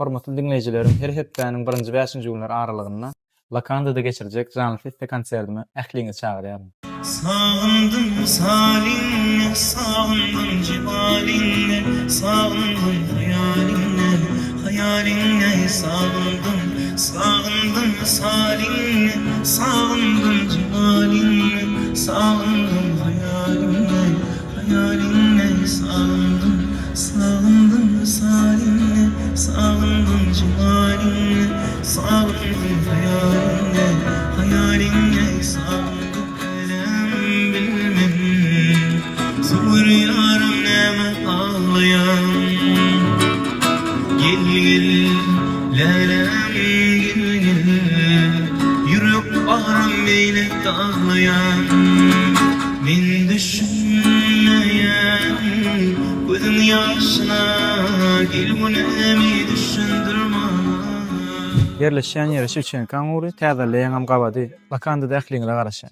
Hormatly dinleyijilerim, her hepdäniň 1-nji 5-nji günler aralygynda Lakandada geçirecek canly feste konsertime ähliňizi çagyrýarym. Sağındım salinle, sağındım civalinle, sağındım hayalinle, hayalinle sağındım, sağındım salinle, sağındım civalinle, sağındım hayalinle, hayalinle sağındım, sağındım salinle, sağındım civalinle, sağındım hayalinle, hayalinle sağındım. Zor yarım neme ağlayan Gel gel lalem gel gel Yürüp bağıram beyle dağlayan Men düşünmeyen Gözün yaşına Gel bu nemi düşündürme Yerleşen yeri Şevçenkan uğru, täzeleýän am gabady, Lakandada ähliňize garaşan.